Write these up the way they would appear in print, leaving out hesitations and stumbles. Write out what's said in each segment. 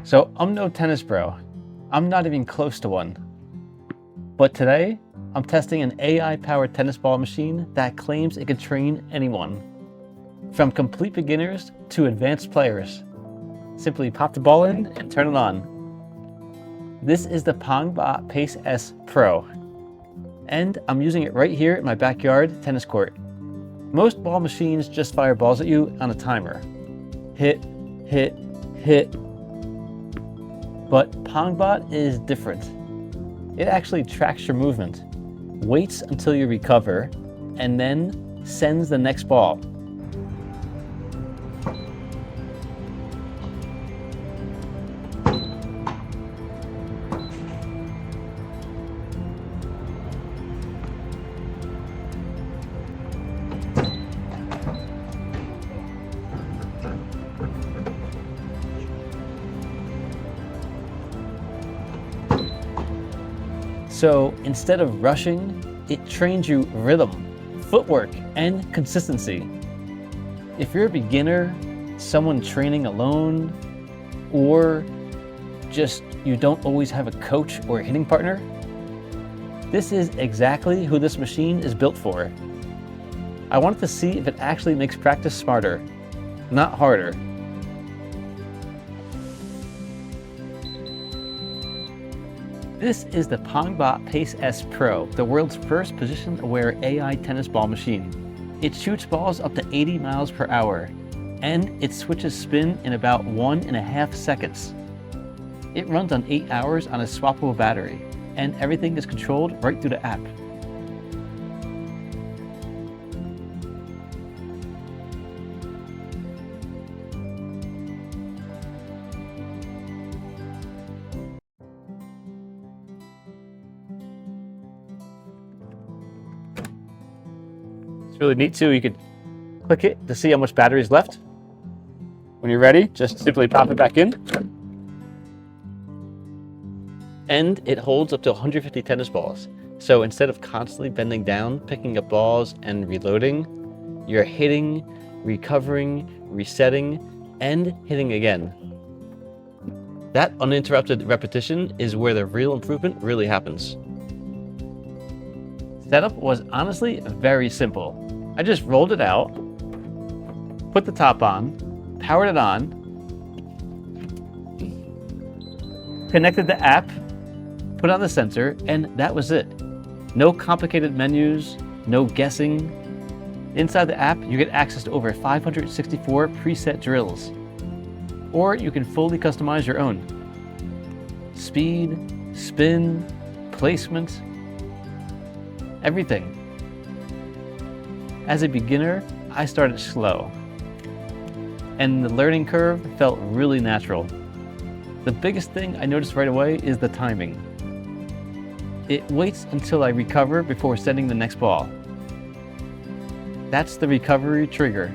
So I'm no tennis pro. I'm not even close to one. But today, I'm testing an AI-powered tennis ball machine that claims it can train anyone. From complete beginners to advanced players. Simply pop the ball in and turn it on. This is the Pongbot Pace S Pro. And I'm using it right here in my backyard tennis court. Most ball machines just fire balls at you on a timer. Hit, hit, hit. But Pongbot is different. It actually tracks your movement, waits until you recover, and then sends the next ball. So instead of rushing, it trains you rhythm, footwork, and consistency. If you're a beginner, someone training alone, or just you don't always have a coach or a hitting partner, this is exactly who this machine is built for. I wanted to see if it actually makes practice smarter, not harder. This is the Pongbot Pace S Pro, the world's first position-aware AI tennis ball machine. It shoots balls up to 80 miles per hour, and it switches spin in about 1.5 seconds. It runs on 8 hours on a swappable battery, and everything is controlled right through the app. Really neat too. You could click it to see how much battery is left. When you're ready, just simply pop it back in. And it holds up to 150 tennis balls. So instead of constantly bending down, picking up balls and reloading, you're hitting, recovering, resetting, and hitting again. That uninterrupted repetition is where the real improvement really happens. Setup was honestly very simple. I just rolled it out, put the top on, powered it on, connected the app, put on the sensor, and that was it. No complicated menus, no guessing. Inside the app, you get access to over 564 preset drills. Or you can fully customize your own. Speed, spin, placement, everything. As a beginner, I started slow, and the learning curve felt really natural. The biggest thing I noticed right away is the timing. It waits until I recover before sending the next ball. That's the recovery trigger.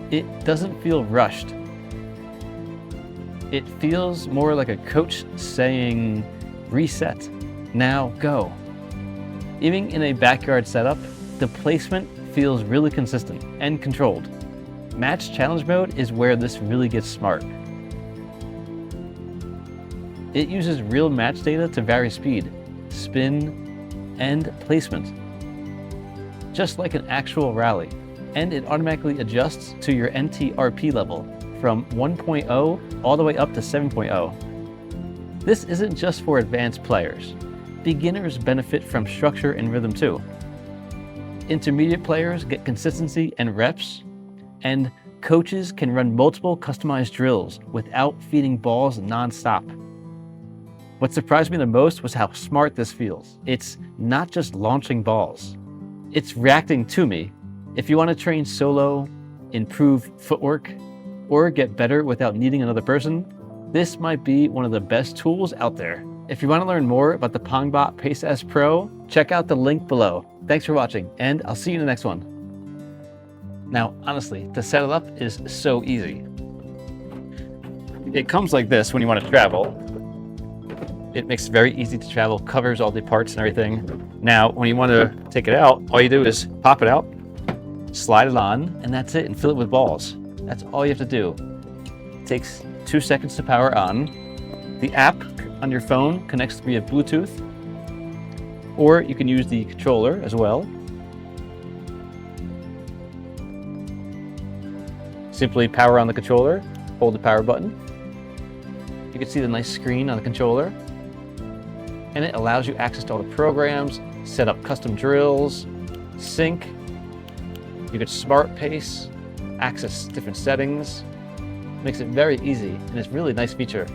It doesn't feel rushed. It feels more like a coach saying, reset, now go. Even in a backyard setup, the placement feels really consistent and controlled. Match challenge mode is where this really gets smart. It uses real match data to vary speed, spin, and placement, just like an actual rally. And it automatically adjusts to your NTRP level from 1.0 all the way up to 7.0. This isn't just for advanced players. Beginners benefit from structure and rhythm too. Intermediate players get consistency and reps, and coaches can run multiple customized drills without feeding balls non-stop. What surprised me the most was how smart this feels. It's not just launching balls. It's reacting to me. If you want to train solo, improve footwork, or get better without needing another person, this might be one of the best tools out there. If you want to learn more about the Pongbot Pace S Pro, check out the link below. Thanks for watching, and I'll see you in the next one. Now, honestly, to set it up is so easy. It comes like this when you want to travel. It makes it very easy to travel, covers all the parts and everything. Now, when you want to take it out, all you do is pop it out, slide it on, and that's it, and fill it with balls. That's all you have to do. It takes 2 seconds to power on. The app on your phone connects via Bluetooth, or you can use the controller as well. Simply power on the controller, hold the power button. You can see the nice screen on the controller, and it allows you access to all the programs, set up custom drills, sync. You could smart pace, access different settings. Makes it very easy, and it's really a nice feature.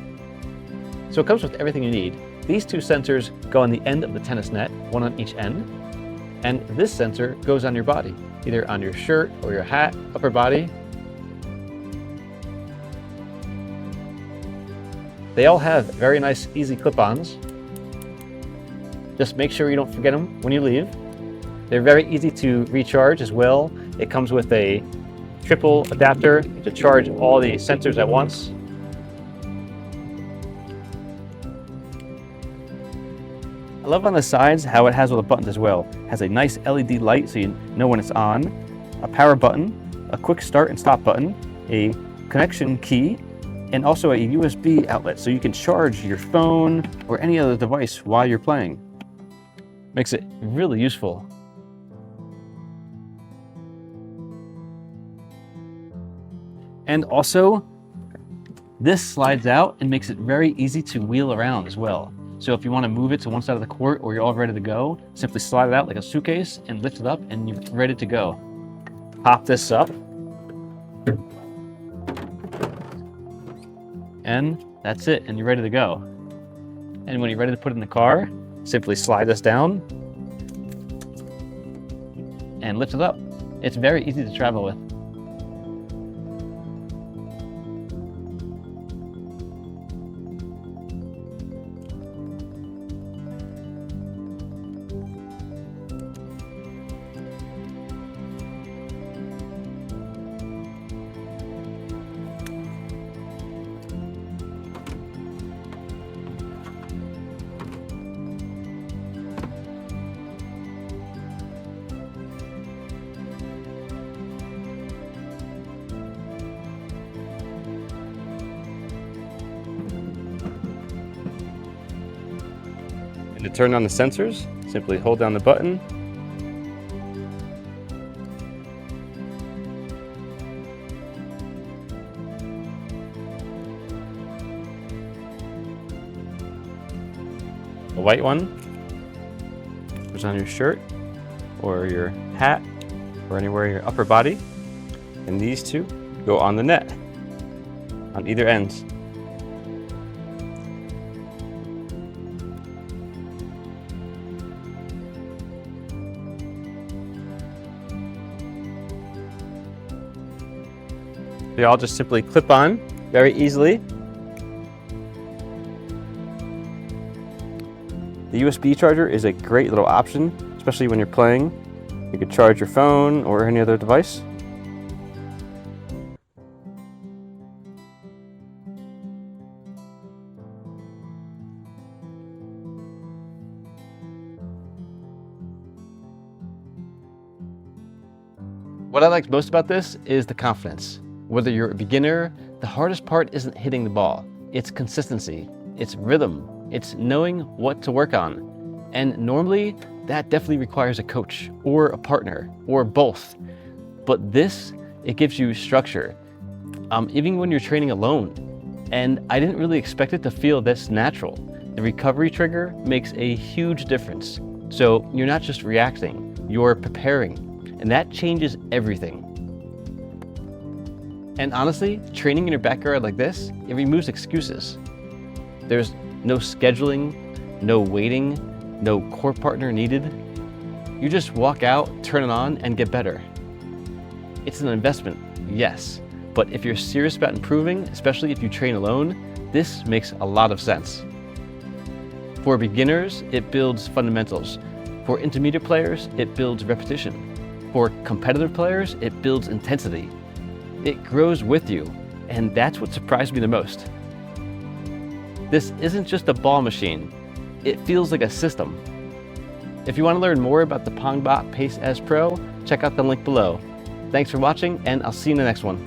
So it comes with everything you need. These 2 sensors go on the end of the tennis net, one on each end, and this sensor goes on your body, either on your shirt or your hat, upper body. They all have very nice, easy clip-ons. Just make sure you don't forget them when you leave. They're very easy to recharge as well. It comes with a triple adapter to charge all the sensors at once. I love on the sides how it has all the buttons as well. It has a nice LED light so you know when it's on, a power button, a quick start and stop button, a connection key, and also a USB outlet so you can charge your phone or any other device while you're playing. Makes it really useful. And also, this slides out and makes it very easy to wheel around as well. So if you want to move it to one side of the court or you're all ready to go, simply slide it out like a suitcase and lift it up and you're ready to go. Pop this up. And that's it, and you're ready to go. And when you're ready to put it in the car, simply slide this down and lift it up. It's very easy to travel with. And to turn on the sensors, simply hold down the button. The white one goes on your shirt or your hat or anywhere in your upper body. And these 2 go on the net on either ends. They all just simply clip on very easily. The USB charger is a great little option, especially when you're playing. You could charge your phone or any other device. What I liked most about this is the confidence. Whether you're a beginner, the hardest part isn't hitting the ball. It's consistency, it's rhythm, it's knowing what to work on. And normally, that definitely requires a coach or a partner or both. But this, it gives you structure, even when you're training alone. And I didn't really expect it to feel this natural. The recovery trigger makes a huge difference. So you're not just reacting, you're preparing. And that changes everything. And honestly, training in your backyard like this, it removes excuses. There's no scheduling, no waiting, no court partner needed. You just walk out, turn it on, and get better. It's an investment, yes, but if you're serious about improving, especially if you train alone, this makes a lot of sense. For beginners, it builds fundamentals. For intermediate players, it builds repetition. For competitive players, it builds intensity. It grows with you, and that's what surprised me the most. This isn't just a ball machine, it feels like a system. If you want to learn more about the Pongbot Pace S Pro, check out the link below. Thanks for watching, and I'll see you in the next one.